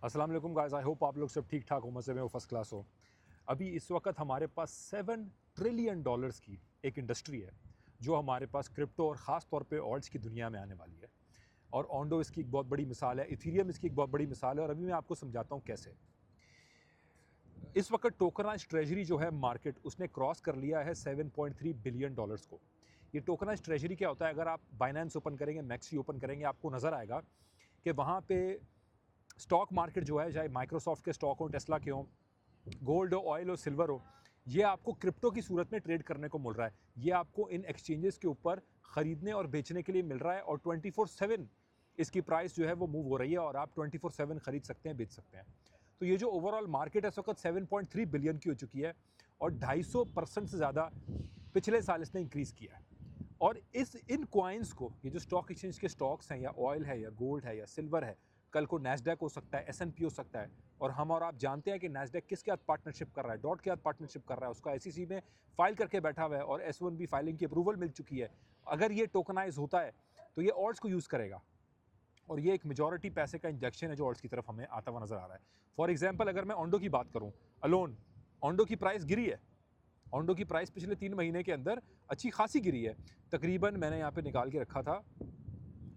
अस्सलाम वालेकुम guys, I hope आप लोग सब ठीक ठाक हो, मज़े में हो, फर्स्ट क्लास हो। अभी इस वक्त हमारे पास 7 ट्रिलियन डॉलर्स की एक इंडस्ट्री है जो हमारे पास क्रिप्टो और ख़ास तौर पे ऑल्ट्स की दुनिया में आने वाली है। और ऑन्डो इसकी एक बहुत बड़ी मिसाल है, इथीरियम इसकी एक बहुत बड़ी मिसाल है, और अभी मैं आपको समझाता हूँ कैसे। इस वक्त टोकनाइज्ड ट्रेजरी जो है मार्केट, उसने क्रॉस कर लिया है 7.3 बिलियन डॉलर्स को। ये टोकनाइज्ड ट्रेजरी क्या होता है? अगर आप बाइनेंस ओपन करेंगे, मैक्सी ओपन करेंगे, आपको नज़र आएगा कि वहाँ पे स्टॉक मार्केट जो है, चाहे माइक्रोसॉफ्ट के स्टॉक हो, टेस्ला के हो, गोल्ड हो, ऑयल हो, सिल्वर हो, ये आपको क्रिप्टो की सूरत में ट्रेड करने को मिल रहा है। ये आपको इन एक्सचेंजेस के ऊपर ख़रीदने और बेचने के लिए मिल रहा है, और 24/7 इसकी प्राइस जो है वो मूव हो रही है, और आप 24/7 ख़रीद सकते हैं, बेच सकते हैं। तो ये जो ओवरऑल मार्केट है इस वक्त 7.3 बिलियन की हो चुकी है, और 250% से ज़्यादा पिछले साल इसने इंक्रीज़ किया है। और इन कॉइन्स को, ये जो स्टॉक एक्सचेंज के स्टॉक्स हैं, या ऑयल है, या गोल्ड है, या सिल्वर है, कल को नैस्डैक हो सकता है, S&P हो सकता है। और हम और आप जानते हैं कि नैस्डैक किसके साथ पार्टनरशिप कर रहा है, डॉट के साथ पार्टनरशिप कर रहा है, उसका SEC में फाइल करके बैठा हुआ है, और S1B फाइलिंग की अप्रूवल मिल चुकी है। अगर ये टोकनाइज होता है तो ये ऑल्ट्स को यूज़ करेगा, और ये एक मेजॉरिटी पैसे का इंजेक्शन है जो ऑल्ट्स की तरफ हमें आता हुआ नज़र आ रहा है। फॉर एग्जाम्पल, अगर मैं ऑन्डो की बात करूँ, अलोन ऑन्डो की प्राइस गिरी है। ऑन्डो की प्राइस पिछले 3 महीने के अंदर अच्छी खासी गिरी है। तकरीबन मैंने यहाँ पे निकाल के रखा था,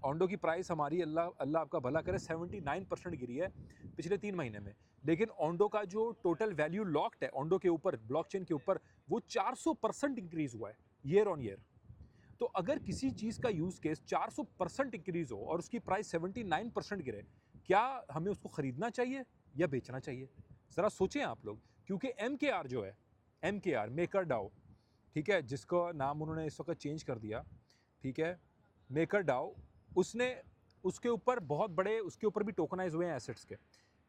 ऑन्डो की प्राइस हमारी, अल्लाह अल्लाह आपका भला करे, 79% गिरी है पिछले 3 महीने में। लेकिन ऑन्डो का जो टोटल वैल्यू लॉक्ड है ऑन्डो के ऊपर, ब्लॉकचेन के ऊपर, वो 400% इंक्रीज़ हुआ है ईयर ऑन ईयर। तो अगर किसी चीज़ का यूज़ केस 400% इंक्रीज़ हो और उसकी प्राइस 79% गिरे, क्या हमें उसको ख़रीदना चाहिए या बेचना चाहिए? ज़रा सोचें आप लोग। क्योंकि MKR जो है, MKR मेकर डाओ, ठीक है, जिसका नाम उन्होंने इस वक्त चेंज कर दिया, ठीक है, मेकर डाओ, उसने उसके ऊपर बहुत बड़े, उसके ऊपर भी टोकनाइज हुए हैं एसेट्स के।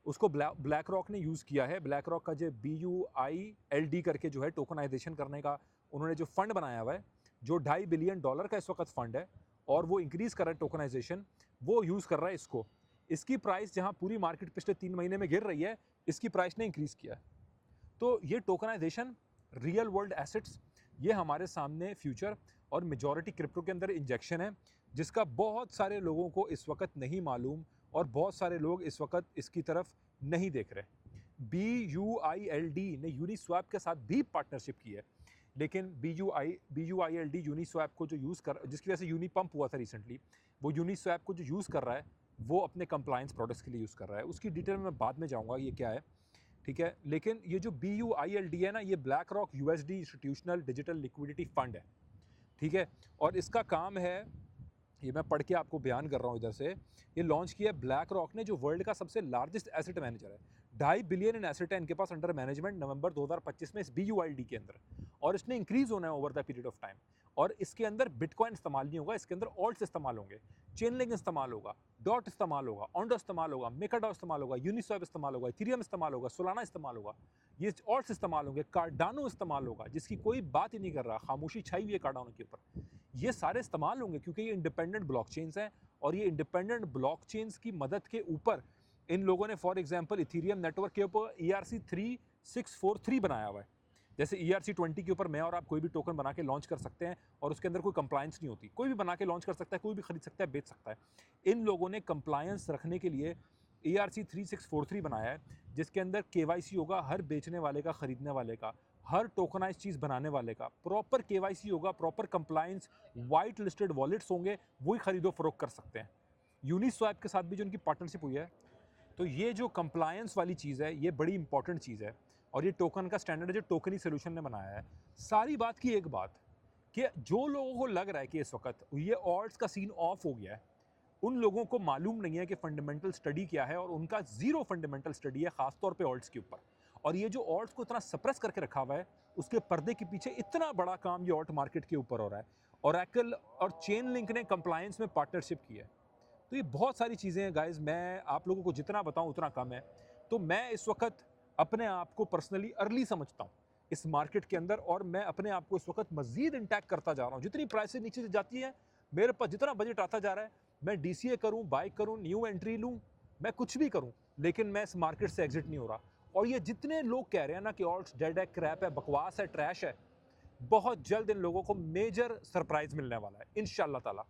उसको ब्लैक रॉक ने यूज़ किया है। ब्लैक रॉक का जो BUILD करके जो है टोकनाइजेशन करने का उन्होंने जो फंड बनाया हुआ है, जो $2.5 बिलियन का इस वक्त फंड है, और वो इंक्रीज़ कर रहा है टोकनाइजेशन, वो यूज़ कर रहा है इसको। इसकी प्राइस जहाँ पूरी मार्केट पिछले 3 महीने में गिर रही है, इसकी प्राइस ने इंक्रीज़ किया है। तो ये टोकनाइजेशन, रियल वर्ल्ड एसेट्स, ये हमारे सामने फ्यूचर और मेजॉरिटी क्रिप्टो के अंदर इंजेक्शन है, जिसका बहुत सारे लोगों को इस वक्त नहीं मालूम, और बहुत सारे लोग इस वक्त इसकी तरफ नहीं देख रहे। BUILD ने यूनिस्वैप के साथ भी पार्टनरशिप की है, लेकिन BUILD यूनिस्वैप को जो यूज़ कर, जिसकी वजह से यूनिपम्प हुआ था रिसेंटली, वो यूनिस्वैप को जो यूज़ कर रहा है वो अपने कंप्लायंस प्रोडक्ट्स के लिए यूज़ कर रहा है। उसकी डिटेल में मैं बाद में जाऊँगा ये क्या है, ठीक है। लेकिन ये जो BUILD है ना, ये black rock USD institutional digital liquidity fund है, ठीक है। और इसका काम है, ये मैं पढ़ के आपको बयान कर रहा हूँ इधर से, ये लॉन्च किया ब्लैक रॉक ने, जो वर्ल्ड का सबसे लार्जेस्ट एसेट मैनेजर है। 2.5 बिलियन इन एसेट है इनके पास अंडर मैनेजमेंट नवंबर 2025 में इस BUILD के अंदर, और इसने इंक्रीज़ होना है over the period of time. और इसके अंदर बिटकॉइन इस्तेमाल नहीं होगा, इसके अंदर ऑल्ट्स इस्तेमाल होंगे, चेनलिंक इस्तेमाल होगा, डॉट इस्तेमाल होगा, ऑन्डो इस्तेमाल होगा, मेकरडाओ इस्तेमाल होगा, यूनिस्वैप इस्तेमाल होगा, इथीरियम इस्तेमाल होगा, सोलाना इस्तेमाल होगा, ये ऑल्ट्स इस्तेमाल होंगे, कार्डानो इस्तेमाल होगा, जिसकी कोई बात ही नहीं कर रहा, खामोशी छाई हुई है कार्डानो के ऊपर। ये सारे इस्तेमाल होंगे क्योंकि ये इंडिपेंडेंट ब्लॉकचेन्स हैं, और ये इंडिपेंडेंट ब्लॉकचेन्स की मदद के ऊपर इन लोगों ने, फॉर एग्जांपल इथीरियम नेटवर्क के ऊपर ERC-3643 बनाया हुआ है। जैसे ERC-20 के ऊपर मैं और आप कोई भी टोकन बना के लॉन्च कर सकते हैं, और उसके अंदर कोई कंप्लायंस नहीं होती, कोई भी बना के लॉन्च कर सकता है, कोई भी खरीद सकता है, बेच सकता है। इन लोगों ने कंप्लायंस रखने के लिए ERC-3643 बनाया है, जिसके अंदर KYC होगा हर बेचने वाले का, खरीदने वाले का, हर टोकनाइज चीज़ बनाने वाले का, प्रॉपर KYC होगा, proper compliance, white listed wallets होंगे, वही खरीदो फरोख्त कर सकते हैं। यूनिस्वैप के साथ भी जो उनकी पार्टनरशिप हुई है, तो ये जो कंप्लायंस वाली चीज़ है, ये बड़ी इंपॉर्टेंट चीज़ है, और ये टोकन का स्टैंडर्ड है जो टोकनी सोल्यूशन ने बनाया है। सारी बात की एक बात, कि जो लोगों को लग रहा है कि इस वक्त ये ऑल्ट्स का सीन ऑफ हो गया है, उन लोगों को मालूम नहीं है कि फंडामेंटल स्टडी क्या है, और उनका ज़ीरो फंडामेंटल स्टडी है, ख़ासतौर पे ऑल्ट्स के ऊपर। और ये जो ऑल्ट्स को इतना सप्रेस करके रखा हुआ है, उसके पर्दे के पीछे इतना बड़ा काम ये ऑल्ट मार्केट के ऊपर हो रहा है। ओरेकल और चेन लिंक ने कंप्लायंस में पार्टनरशिप की है। तो ये बहुत सारी चीज़ें हैं गाइज़, मैं आप लोगों को जितना बताऊं उतना कम है। तो मैं इस वक्त अपने आप को पर्सनली अर्ली समझता हूँ इस मार्केट के अंदर, और मैं अपने आप को इस वक्त मज़ीद इंटैक्ट करता जा रहा हूँ। जितनी प्राइसेस नीचे से जाती हैं, मेरे पास जितना बजट आता जा रहा है, मैं DCA करूँ, बाई करूँ, न्यू एंट्री लूँ, मैं कुछ भी करूँ, लेकिन मैं इस मार्केट से एग्जिट नहीं हो रहा। और ये जितने लोग कह रहे हैं ना कि ऑल्ट्स डेड है, क्रैप है, बकवास है, ट्रैश है, बहुत जल्द इन लोगों को मेजर सरप्राइज़ मिलने वाला है इंशाअल्लाह ताला।